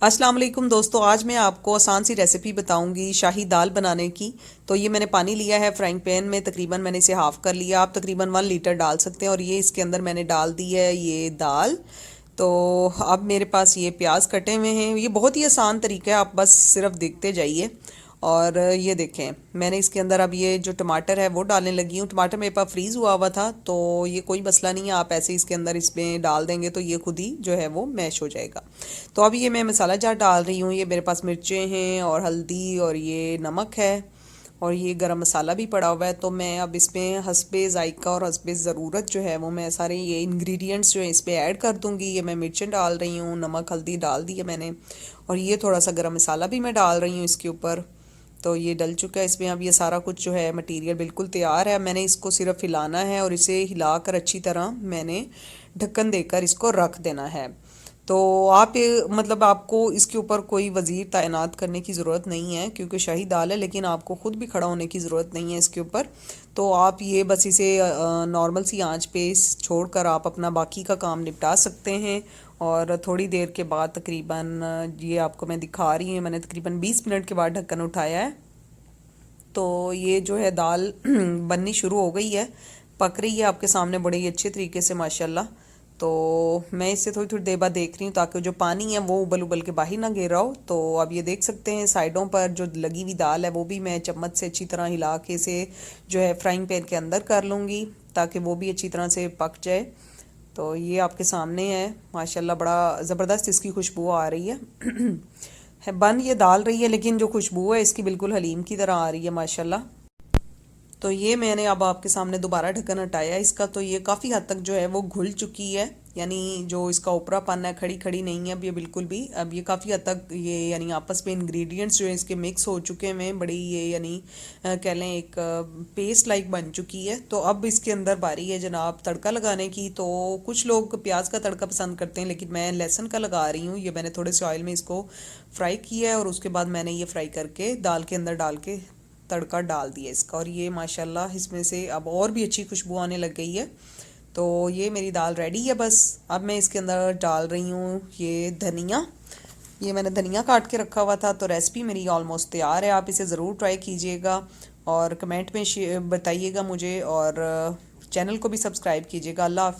अस्सलाम वालेकुम दोस्तों, आज मैं आपको आसान सी रेसिपी बताऊंगी शाही दाल बनाने की। तो ये मैंने पानी लिया है फ्राइंग पैन में, तकरीबन मैंने इसे हाफ़ कर लिया। आप तकरीबन 1 लीटर डाल सकते हैं और ये इसके अंदर मैंने डाल दी है ये दाल। तो अब मेरे पास ये प्याज कटे हुए हैं। ये बहुत ही आसान तरीका है, आप बस सिर्फ देखते जाइए। और ये देखें, मैंने इसके अंदर अब ये जो टमाटर है वो डालने लगी हूँ। टमाटर मेरे पास फ्रीज़ हुआ हुआ था, तो ये कोई मसला नहीं है, आप ऐसे इसके अंदर इसमें डाल देंगे तो ये खुद ही जो है वो मैश हो जाएगा। तो अब ये मैं मसाला जार डाल रही हूँ। ये मेरे पास मिर्चें हैं और हल्दी और ये नमक है और ये गरम मसाला भी पड़ा हुआ है। तो मैं अब इसमें हस्बे ज़ायका और हस्बे ज़रूरत जो है वो मैं सारे ये इंग्रेडिएंट्स जो है इस पर ऐड कर दूँगी। ये मैं मिर्चें डाल रही हूँ, नमक हल्दी डाल दी है मैंने, और ये थोड़ा सा गरम मसाला भी मैं डाल रही हूँ इसके ऊपर। तो ये डल चुका है इसमें। अब ये सारा कुछ जो है मटेरियल बिल्कुल तैयार है। मैंने इसको सिर्फ हिलाना है और इसे हिलाकर अच्छी तरह मैंने ढक्कन देकर इसको रख देना है। तो आप ये मतलब आपको इसके ऊपर कोई वज़ीर तैनात करने की ज़रूरत नहीं है क्योंकि शाही दाल है, लेकिन आपको ख़ुद भी खड़ा होने की ज़रूरत नहीं है इसके ऊपर। तो आप ये बस इसे नॉर्मल सी आंच पे छोड़कर आप अपना बाकी का काम निपटा सकते हैं। और थोड़ी देर के बाद तकरीबन ये आपको मैं दिखा रही हूँ, मैंने तकरीबन 20 मिनट के बाद ढक्कन उठाया है। तो ये जो है दाल बननी शुरू हो गई है, पक रही है आपके सामने बड़े ही अच्छे तरीके से माशाल्लाह। तो मैं इससे थोड़ी थोड़ी देर बाद देख रही हूँ ताकि जो पानी है वो उबल उबल के बाहर ना गिर रहा हो। तो अब ये देख सकते हैं साइडों पर जो लगी हुई दाल है वो भी मैं चम्मच से अच्छी तरह हिला के इसे जो है फ्राइंग पैन के अंदर कर लूँगी ताकि वो भी अच्छी तरह से पक जाए। तो ये आपके सामने है माशाल्लाह, बड़ा ज़बरदस्त इसकी खुशबू आ रही है। बन ये दाल रही है लेकिन जो खुशबू है इसकी बिल्कुल हलीम की तरह आ रही है माशाल्लाह। तो ये मैंने अब आपके सामने दोबारा ढक्कन हटाया इसका। तो ये काफ़ी हद तक जो है वो घुल चुकी है, यानी जो इसका ऊपरापन है खड़ी खड़ी नहीं है अब ये बिल्कुल भी। अब ये काफ़ी हद तक ये यानी आपस में इंग्रेडिएंट्स जो है इसके मिक्स हो चुके हैं बड़ी, ये यानी कह लें एक पेस्ट लाइक बन चुकी है। तो अब इसके अंदर बारी है जनाब तड़का लगाने की। तो कुछ लोग प्याज का तड़का पसंद करते हैं लेकिन मैं लहसुन का लगा रही हूँ। ये मैंने थोड़े से ऑयल में इसको फ्राई किया है और उसके बाद मैंने ये फ्राई करके दाल के अंदर डाल के तड़का डाल दिया इसका। और ये माशाल्लाह इसमें से अब और भी अच्छी खुशबू आने लग गई है। तो ये मेरी दाल रेडी है। बस अब मैं इसके अंदर डाल रही हूँ ये धनिया। ये मैंने धनिया काट के रखा हुआ था। तो रेसिपी मेरी ऑलमोस्ट तैयार है, आप इसे ज़रूर ट्राई कीजिएगा और कमेंट में बताइएगा मुझे, और चैनल को भी सब्सक्राइब कीजिएगा। अल्लाह हाफिज़।